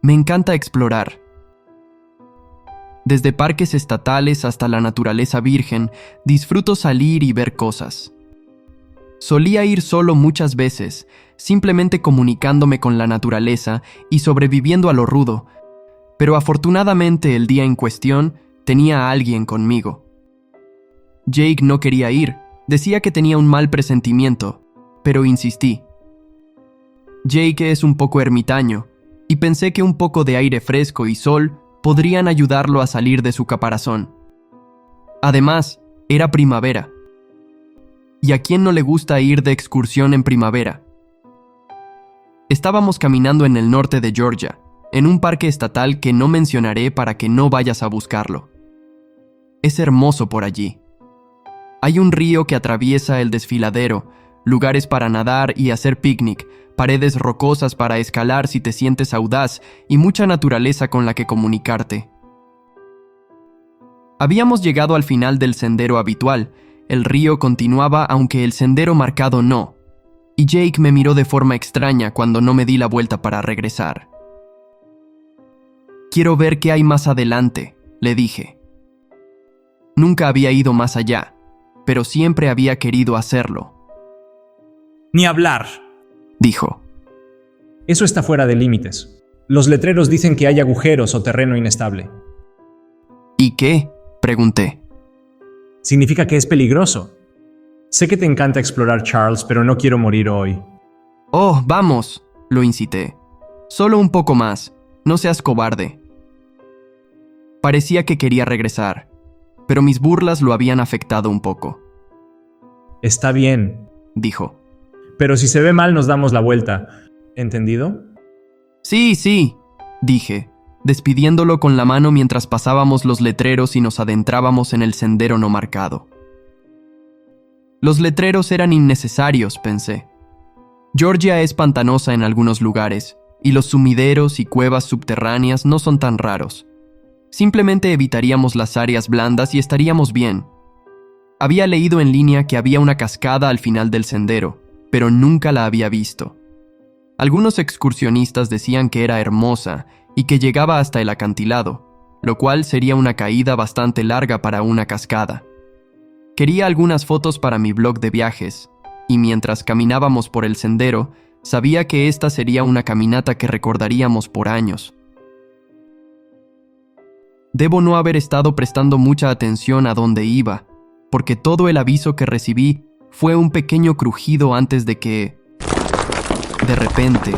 Me encanta explorar. Desde parques estatales hasta la naturaleza virgen, disfruto salir y ver cosas. Solía ir solo muchas veces, simplemente comunicándome con la naturaleza y sobreviviendo a lo rudo, pero afortunadamente el día en cuestión tenía a alguien conmigo. Jake no quería ir, decía que tenía un mal presentimiento, pero insistí. Jake es un poco ermitaño, y pensé que un poco de aire fresco y sol podrían ayudarlo a salir de su caparazón. Además, era primavera. ¿Y a quién no le gusta ir de excursión en primavera? Estábamos caminando en el norte de Georgia, en un parque estatal que no mencionaré para que no vayas a buscarlo. Es hermoso por allí. Hay un río que atraviesa el desfiladero, lugares para nadar y hacer picnic, paredes rocosas para escalar si te sientes audaz y mucha naturaleza con la que comunicarte. Habíamos llegado al final del sendero habitual. El río continuaba aunque el sendero marcado no, y Jake me miró de forma extraña cuando no me di la vuelta para regresar. «Quiero ver qué hay más adelante», le dije. Nunca había ido más allá, pero siempre había querido hacerlo. Ni hablar, dijo. Eso está fuera de límites. Los letreros dicen que hay agujeros o terreno inestable. ¿Y qué?, pregunté. Significa que es peligroso. Sé que te encanta explorar, Charles, pero no quiero morir hoy. Oh, vamos, lo incité. Solo un poco más. No seas cobarde. Parecía que quería regresar, pero mis burlas lo habían afectado un poco. Está bien, dijo. Pero si se ve mal nos damos la vuelta. ¿Entendido? Sí, dije, despidiéndolo con la mano mientras pasábamos los letreros y nos adentrábamos en el sendero no marcado. Los letreros eran innecesarios, pensé. Georgia es pantanosa en algunos lugares, y los sumideros y cuevas subterráneas no son tan raros. Simplemente evitaríamos las áreas blandas y estaríamos bien. Había leído en línea que había una cascada al final del sendero, pero nunca la había visto. Algunos excursionistas decían que era hermosa y que llegaba hasta el acantilado, lo cual sería una caída bastante larga para una cascada. Quería algunas fotos para mi blog de viajes, y mientras caminábamos por el sendero, sabía que esta sería una caminata que recordaríamos por años. Debo no haber estado prestando mucha atención a dónde iba, porque todo el aviso que recibí fue un pequeño crujido antes de que, de repente,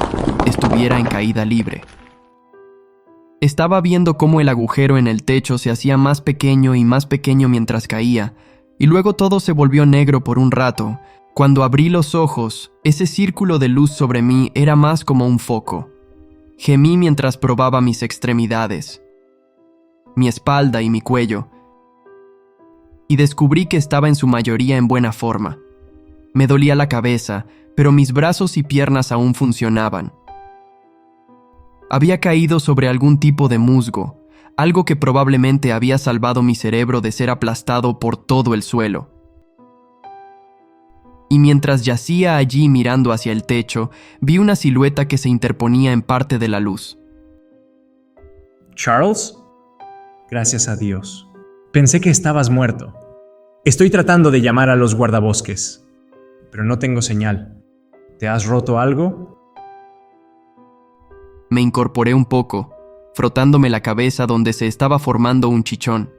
estuviera en caída libre. Estaba viendo cómo el agujero en el techo se hacía más pequeño y más pequeño mientras caía, y luego todo se volvió negro por un rato. Cuando abrí los ojos, ese círculo de luz sobre mí era más como un foco. Gemí mientras probaba mis extremidades, mi espalda y mi cuello, y descubrí que estaba en su mayoría en buena forma. Me dolía la cabeza, pero mis brazos y piernas aún funcionaban. Había caído sobre algún tipo de musgo, algo que probablemente había salvado mi cerebro de ser aplastado por todo el suelo. Y mientras yacía allí mirando hacia el techo, vi una silueta que se interponía en parte de la luz. ¿Charles? Gracias a Dios. Pensé que estabas muerto. Estoy tratando de llamar a los guardabosques, pero no tengo señal. ¿Te has roto algo? Me incorporé un poco, frotándome la cabeza donde se estaba formando un chichón.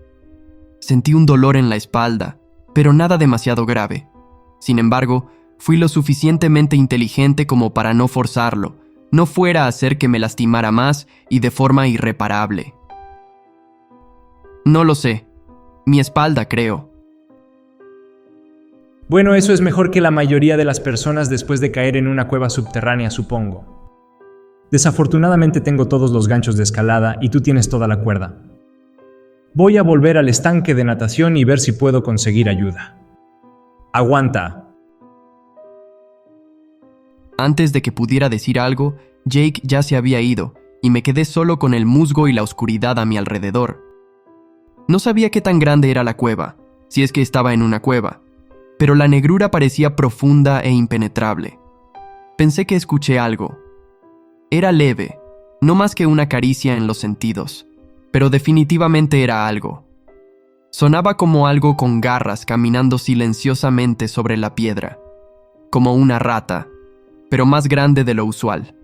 Sentí un dolor en la espalda, pero nada demasiado grave. Sin embargo, fui lo suficientemente inteligente como para no forzarlo, no fuera a hacer que me lastimara más y de forma irreparable. No lo sé. Mi espalda, creo. Bueno, eso es mejor que la mayoría de las personas después de caer en una cueva subterránea, supongo. Desafortunadamente tengo todos los ganchos de escalada y tú tienes toda la cuerda. Voy a volver al estanque de natación y ver si puedo conseguir ayuda. Aguanta. Antes de que pudiera decir algo, Jake ya se había ido y me quedé solo con el musgo y la oscuridad a mi alrededor. No sabía qué tan grande era la cueva, si es que estaba en una cueva, pero la negrura parecía profunda e impenetrable. Pensé que escuché algo. Era leve, no más que una caricia en los sentidos, pero definitivamente era algo. Sonaba como algo con garras caminando silenciosamente sobre la piedra, como una rata, pero más grande de lo usual.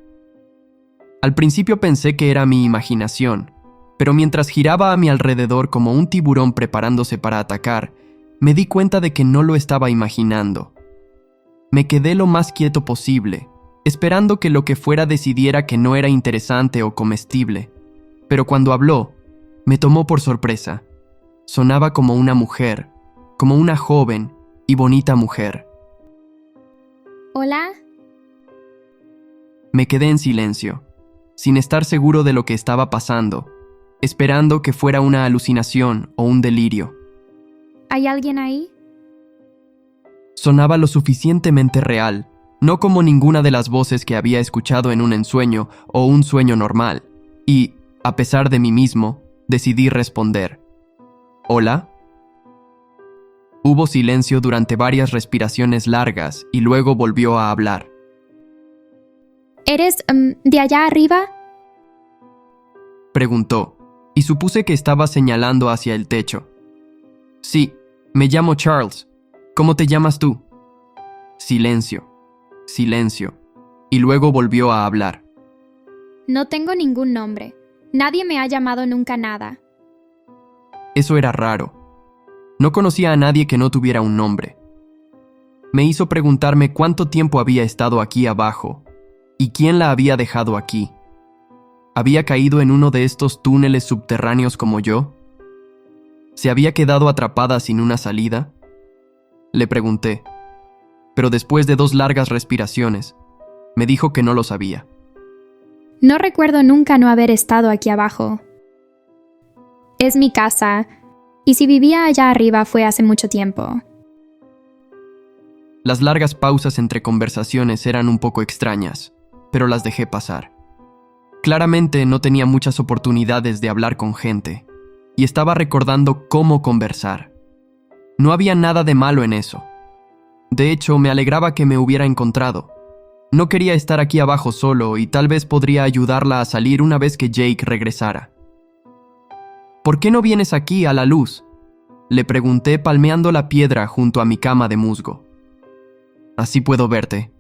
Al principio pensé que era mi imaginación, pero mientras giraba a mi alrededor como un tiburón preparándose para atacar, me di cuenta de que no lo estaba imaginando. Me quedé lo más quieto posible, esperando que lo que fuera decidiera que no era interesante o comestible, pero cuando habló, me tomó por sorpresa. Sonaba como una mujer, como una joven y bonita mujer. ¿Hola? Me quedé en silencio, sin estar seguro de lo que estaba pasando, esperando que fuera una alucinación o un delirio. ¿Hay alguien ahí? Sonaba lo suficientemente real, no como ninguna de las voces que había escuchado en un ensueño o un sueño normal, y, a pesar de mí mismo, decidí responder. ¿Hola? Hubo silencio durante varias respiraciones largas y luego volvió a hablar. ¿Eres de allá arriba? Preguntó, y supuse que estaba señalando hacia el techo. Sí, me llamo Charles. ¿Cómo te llamas tú? Silencio, silencio, y luego volvió a hablar. No tengo ningún nombre. Nadie me ha llamado nunca nada. Eso era raro. No conocía a nadie que no tuviera un nombre. Me hizo preguntarme cuánto tiempo había estado aquí abajo y quién la había dejado aquí. ¿Había caído en uno de estos túneles subterráneos como yo? ¿Se había quedado atrapada sin una salida? Le pregunté, pero después de 2 largas respiraciones, me dijo que no lo sabía. No recuerdo nunca no haber estado aquí abajo. Es mi casa, y si vivía allá arriba fue hace mucho tiempo. Las largas pausas entre conversaciones eran un poco extrañas, pero las dejé pasar. Claramente no tenía muchas oportunidades de hablar con gente, y estaba recordando cómo conversar. No había nada de malo en eso. De hecho, me alegraba que me hubiera encontrado. No quería estar aquí abajo solo y tal vez podría ayudarla a salir una vez que Jake regresara. ¿Por qué no vienes aquí a la luz?, le pregunté palmeando la piedra junto a mi cama de musgo. Así puedo verte.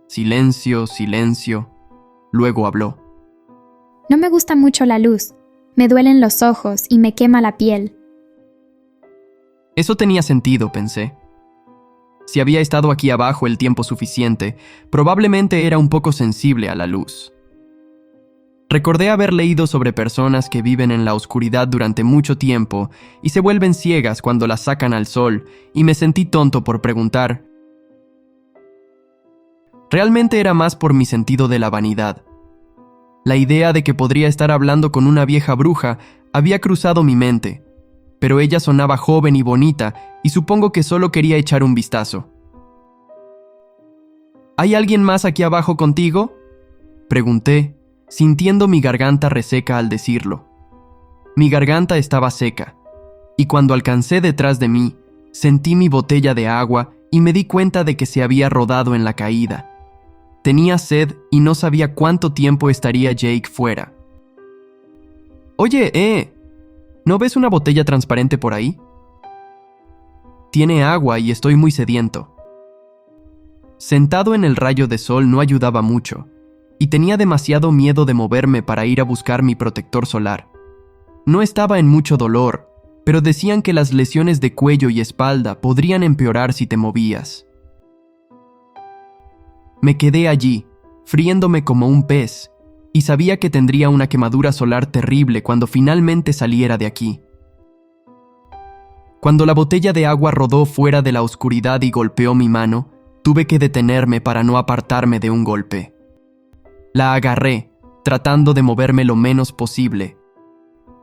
Silencio, silencio. Luego habló. No me gusta mucho la luz. Me duelen los ojos y me quema la piel. Eso tenía sentido, pensé. Si había estado aquí abajo el tiempo suficiente, probablemente era un poco sensible a la luz. Recordé haber leído sobre personas que viven en la oscuridad durante mucho tiempo y se vuelven ciegas cuando las sacan al sol, y me sentí tonto por preguntar. Realmente era más por mi sentido de la vanidad. La idea de que podría estar hablando con una vieja bruja había cruzado mi mente, pero ella sonaba joven y bonita y supongo que solo quería echar un vistazo. ¿Hay alguien más aquí abajo contigo?, pregunté, sintiendo mi garganta reseca al decirlo. Mi garganta estaba seca, y cuando alcancé detrás de mí, sentí mi botella de agua y me di cuenta de que se había rodado en la caída. Tenía sed y no sabía cuánto tiempo estaría Jake fuera. Oye, ¿no ves una botella transparente por ahí? Tiene agua y estoy muy sediento. Sentado en el rayo de sol no ayudaba mucho, y tenía demasiado miedo de moverme para ir a buscar mi protector solar. No estaba en mucho dolor, pero decían que las lesiones de cuello y espalda podrían empeorar si te movías. Me quedé allí, friéndome como un pez, y sabía que tendría una quemadura solar terrible cuando finalmente saliera de aquí. Cuando la botella de agua rodó fuera de la oscuridad y golpeó mi mano, tuve que detenerme para no apartarme de un golpe. La agarré, tratando de moverme lo menos posible,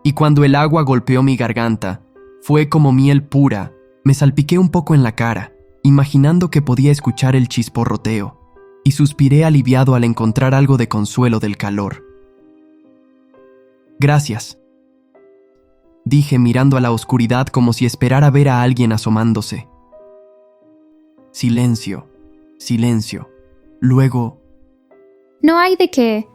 y cuando el agua golpeó mi garganta, fue como miel pura. Me salpiqué un poco en la cara, imaginando que podía escuchar el chisporroteo, y suspiré aliviado al encontrar algo de consuelo del calor. Gracias, dije mirando a la oscuridad como si esperara ver a alguien asomándose. Silencio, silencio. Luego... No hay de qué.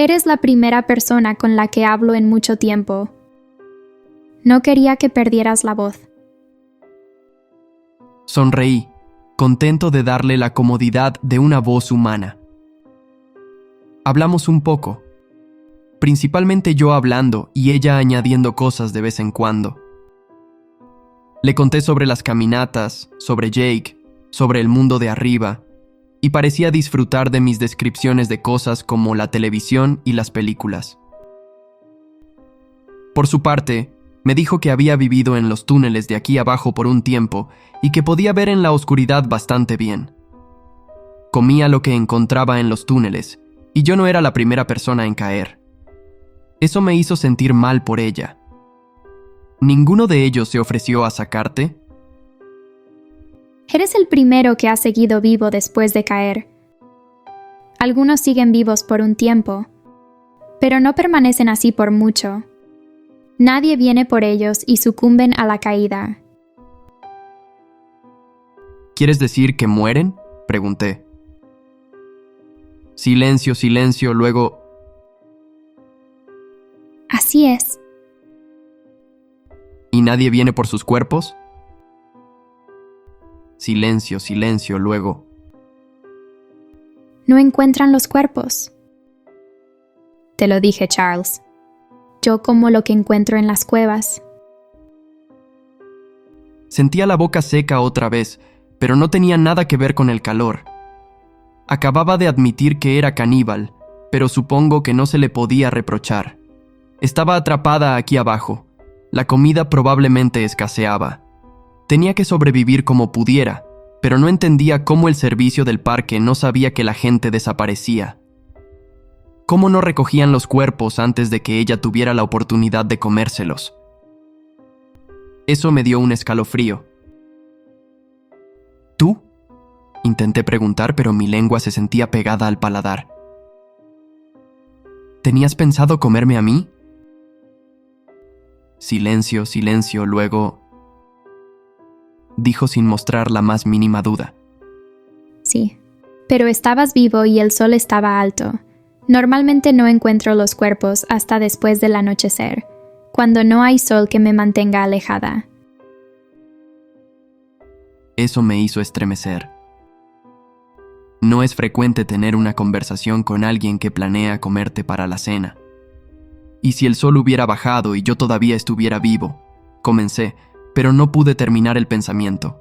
Eres la primera persona con la que hablo en mucho tiempo. No quería que perdieras la voz. Sonreí, contento de darle la comodidad de una voz humana. Hablamos un poco, principalmente yo hablando y ella añadiendo cosas de vez en cuando. Le conté sobre las caminatas, sobre Jake, sobre el mundo de arriba, y parecía disfrutar de mis descripciones de cosas como la televisión y las películas. Por su parte, me dijo que había vivido en los túneles de aquí abajo por un tiempo y que podía ver en la oscuridad bastante bien. Comía lo que encontraba en los túneles, y yo no era la primera persona en caer. Eso me hizo sentir mal por ella. ¿Ninguno de ellos se ofreció a sacarte? Eres el primero que ha seguido vivo después de caer. Algunos siguen vivos por un tiempo, pero no permanecen así por mucho. Nadie viene por ellos y sucumben a la caída. ¿Quieres decir que mueren?, pregunté. Silencio, silencio, luego... Así es. ¿Y nadie viene por sus cuerpos? Silencio, silencio, luego... No encuentran los cuerpos. Te lo dije, Charles. Yo como lo que encuentro en las cuevas. Sentía la boca seca otra vez, pero no tenía nada que ver con el calor. Acababa de admitir que era caníbal, pero supongo que no se le podía reprochar. Estaba atrapada aquí abajo. La comida probablemente escaseaba. Tenía que sobrevivir como pudiera, pero no entendía cómo el servicio del parque no sabía que la gente desaparecía. ¿Cómo no recogían los cuerpos antes de que ella tuviera la oportunidad de comérselos? Eso me dio un escalofrío. ¿Tú? Intenté preguntar, pero mi lengua se sentía pegada al paladar. ¿Tenías pensado comerme a mí? Silencio, silencio, luego... dijo sin mostrar la más mínima duda. Sí, pero estabas vivo y el sol estaba alto. Normalmente no encuentro los cuerpos hasta después del anochecer, cuando no hay sol que me mantenga alejada. Eso me hizo estremecer. No es frecuente tener una conversación con alguien que planea comerte para la cena. ¿Y si el sol hubiera bajado y yo todavía estuviera vivo? Comencé, pero no pude terminar el pensamiento.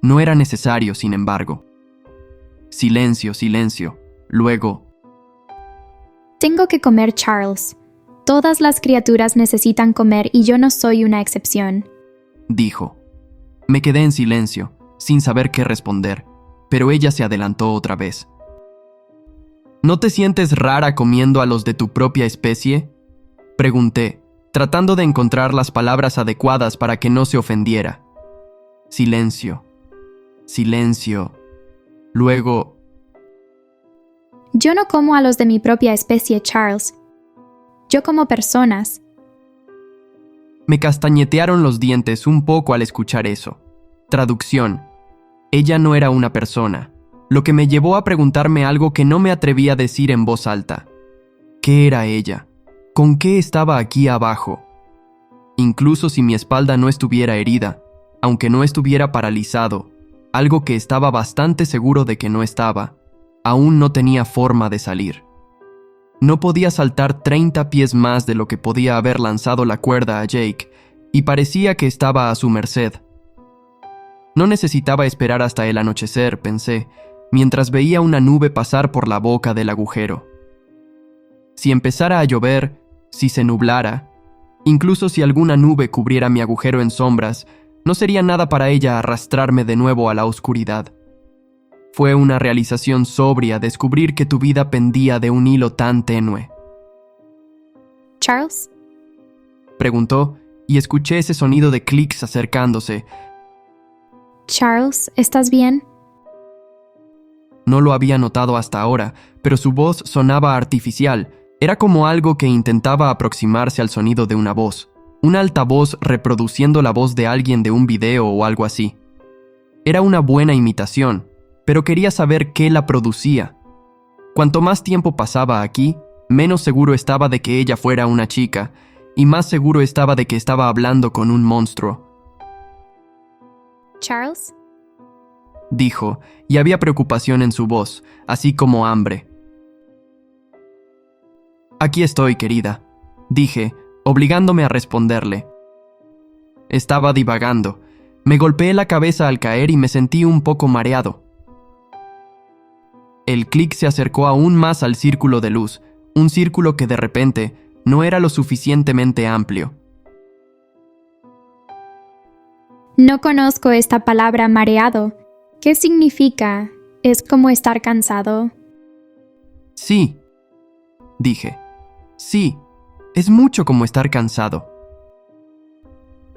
No era necesario, sin embargo. Silencio, silencio. Luego... Tengo que comer, Charles. Todas las criaturas necesitan comer y yo no soy una excepción. Dijo. Me quedé en silencio, sin saber qué responder, pero ella se adelantó otra vez. ¿No te sientes rara comiendo a los de tu propia especie?, pregunté, tratando de encontrar las palabras adecuadas para que no se ofendiera. Silencio. Silencio. Luego... Yo no como a los de mi propia especie, Charles. Yo como personas. Me castañetearon los dientes un poco al escuchar eso. Traducción. Ella no era una persona, lo que me llevó a preguntarme algo que no me atreví a decir en voz alta. ¿Qué era ella? ¿Con qué estaba aquí abajo? Incluso si mi espalda no estuviera herida, aunque no estuviera paralizado, algo que estaba bastante seguro de que no estaba, aún no tenía forma de salir. No podía saltar 30 pies más de lo que podía haber lanzado la cuerda a Jake, y parecía que estaba a su merced. No necesitaba esperar hasta el anochecer, pensé, mientras veía una nube pasar por la boca del agujero. Si empezara a llover, si se nublara, incluso si alguna nube cubriera mi agujero en sombras, no sería nada para ella arrastrarme de nuevo a la oscuridad. Fue una realización sobria descubrir que tu vida pendía de un hilo tan tenue. ¿Charles? Preguntó, y escuché ese sonido de clics acercándose. Charles, ¿estás bien? No lo había notado hasta ahora, pero su voz sonaba artificial. Era como algo que intentaba aproximarse al sonido de una voz. Un altavoz reproduciendo la voz de alguien de un video o algo así. Era una buena imitación, pero quería saber qué la producía. Cuanto más tiempo pasaba aquí, menos seguro estaba de que ella fuera una chica, y más seguro estaba de que estaba hablando con un monstruo. ¿Charles? Dijo, y había preocupación en su voz, así como hambre. Aquí estoy, querida, dije, obligándome a responderle. Estaba divagando. Me golpeé la cabeza al caer y me sentí un poco mareado. El clic se acercó aún más al círculo de luz, un círculo que de repente no era lo suficientemente amplio. No conozco esta palabra mareado. ¿Qué significa? ¿Es como estar cansado? Sí, dije. Sí, es mucho como estar cansado.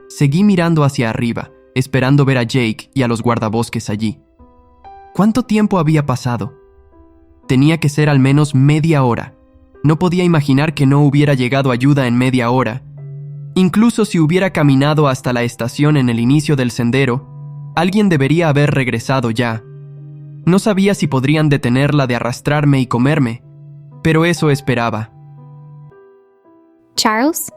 Seguí mirando hacia arriba, esperando ver a Jake y a los guardabosques allí. ¿Cuánto tiempo había pasado? Tenía que ser al menos media hora. No podía imaginar que no hubiera llegado ayuda en media hora. Incluso si hubiera caminado hasta la estación en el inicio del sendero, alguien debería haber regresado ya. No sabía si podrían detenerla de arrastrarme y comerme, pero eso esperaba. ¿Charles?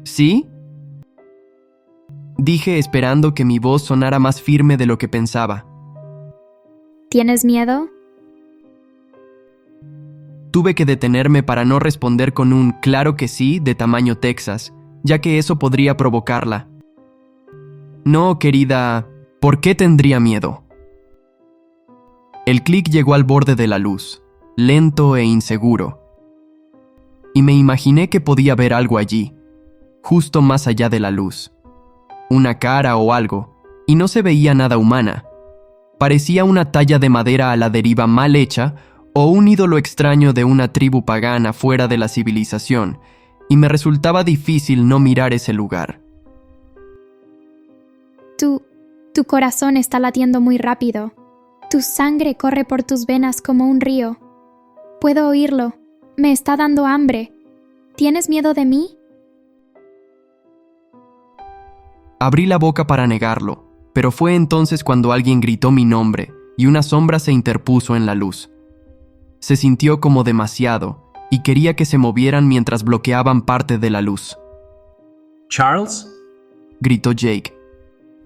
¿Sí? Dije esperando que mi voz sonara más firme de lo que pensaba. ¿Tienes miedo? Tuve que detenerme para no responder con un claro que sí de tamaño Texas, ya que eso podría provocarla. No, querida, ¿por qué tendría miedo? El clic llegó al borde de la luz, lento e inseguro. Y me imaginé que podía ver algo allí, justo más allá de la luz. Una cara o algo, y no se veía nada humana. Parecía una talla de madera a la deriva mal hecha o un ídolo extraño de una tribu pagana fuera de la civilización, y me resultaba difícil no mirar ese lugar. Tu corazón está latiendo muy rápido. Tu sangre corre por tus venas como un río. Puedo oírlo. Me está dando hambre. ¿Tienes miedo de mí? Abrí la boca para negarlo, pero fue entonces cuando alguien gritó mi nombre y una sombra se interpuso en la luz. Se sintió como demasiado y quería que se movieran mientras bloqueaban parte de la luz. ¿Charles? Gritó Jake.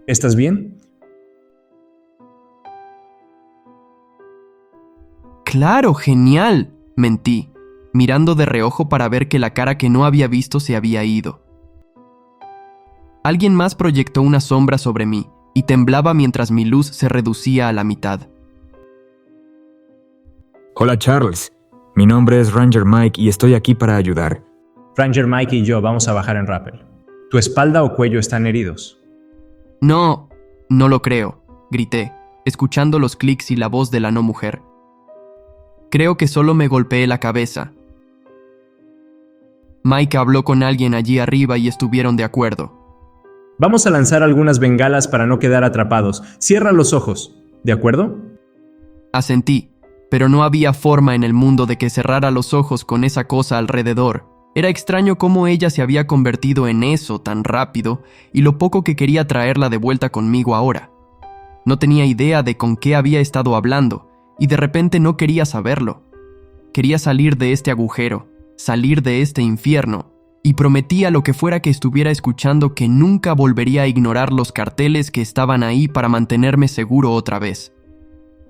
¿Estás bien? ¡Claro, genial!, mentí, mirando de reojo para ver que la cara que no había visto se había ido. Alguien más proyectó una sombra sobre mí y temblaba mientras mi luz se reducía a la mitad. Hola Charles, mi nombre es Ranger Mike y estoy aquí para ayudar. Ranger Mike y yo vamos a bajar en rappel. ¿Tu espalda o cuello están heridos? No lo creo, grité, escuchando los clics y la voz de la no mujer. Creo que solo me golpeé la cabeza. Mike habló con alguien allí arriba y estuvieron de acuerdo. Vamos a lanzar algunas bengalas para no quedar atrapados. Cierra los ojos, ¿de acuerdo? Asentí, pero no había forma en el mundo de que cerrara los ojos con esa cosa alrededor. Era extraño cómo ella se había convertido en eso tan rápido y lo poco que quería traerla de vuelta conmigo ahora. No tenía idea de con qué había estado hablando y de repente no quería saberlo. Quería salir de este agujero, salir de este infierno, y prometía lo que fuera que estuviera escuchando que nunca volvería a ignorar los carteles que estaban ahí para mantenerme seguro otra vez.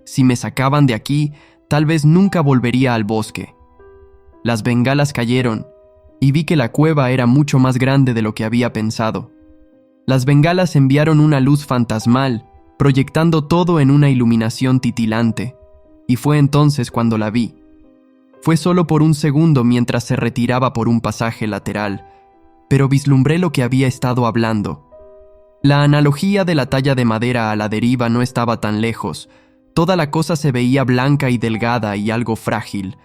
Si me sacaban de aquí, tal vez nunca volvería al bosque. Las bengalas cayeron, y vi que la cueva era mucho más grande de lo que había pensado. Las bengalas enviaron una luz fantasmal, proyectando todo en una iluminación titilante, y fue entonces cuando la vi. Fue solo por un segundo mientras se retiraba por un pasaje lateral, pero vislumbré lo que había estado hablando. La analogía de la talla de madera a la deriva no estaba tan lejos. Toda la cosa se veía blanca y delgada y algo frágil.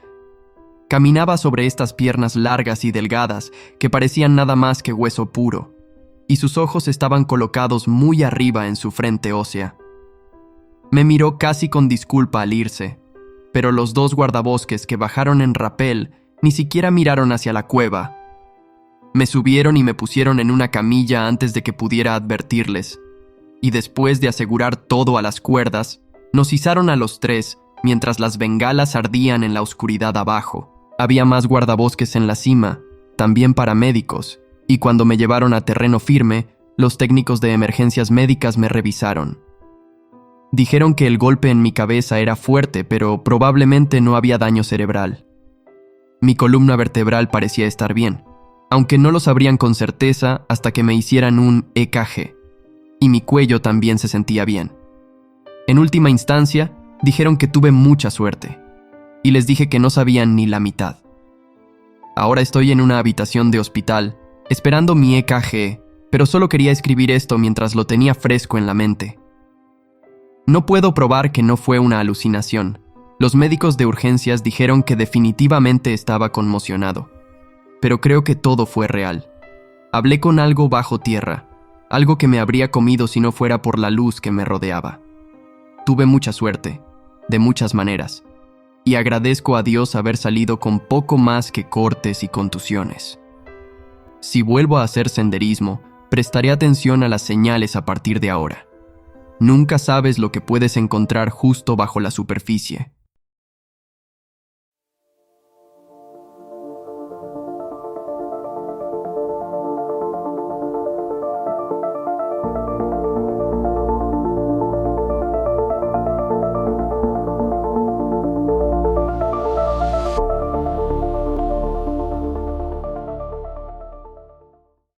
Caminaba sobre estas piernas largas y delgadas que parecían nada más que hueso puro, y sus ojos estaban colocados muy arriba en su frente ósea. Me miró casi con disculpa al irse, pero los dos guardabosques que bajaron en rapel ni siquiera miraron hacia la cueva. Me subieron y me pusieron en una camilla antes de que pudiera advertirles, y después de asegurar todo a las cuerdas, nos izaron a los tres mientras las bengalas ardían en la oscuridad abajo. Había más guardabosques en la cima, también paramédicos, y cuando me llevaron a terreno firme, los técnicos de emergencias médicas me revisaron. Dijeron que el golpe en mi cabeza era fuerte, pero probablemente no había daño cerebral. Mi columna vertebral parecía estar bien, aunque no lo sabrían con certeza hasta que me hicieran un EKG, y mi cuello también se sentía bien. En última instancia, dijeron que tuve mucha suerte, y les dije que no sabían ni la mitad. Ahora estoy en una habitación de hospital, esperando mi EKG, pero solo quería escribir esto mientras lo tenía fresco en la mente. No puedo probar que no fue una alucinación. Los médicos de urgencias dijeron que definitivamente estaba conmocionado, pero creo que todo fue real. Hablé con algo bajo tierra, algo que me habría comido si no fuera por la luz que me rodeaba. Tuve mucha suerte, de muchas maneras, y agradezco a Dios haber salido con poco más que cortes y contusiones. Si vuelvo a hacer senderismo, prestaré atención a las señales a partir de ahora. Nunca sabes lo que puedes encontrar justo bajo la superficie.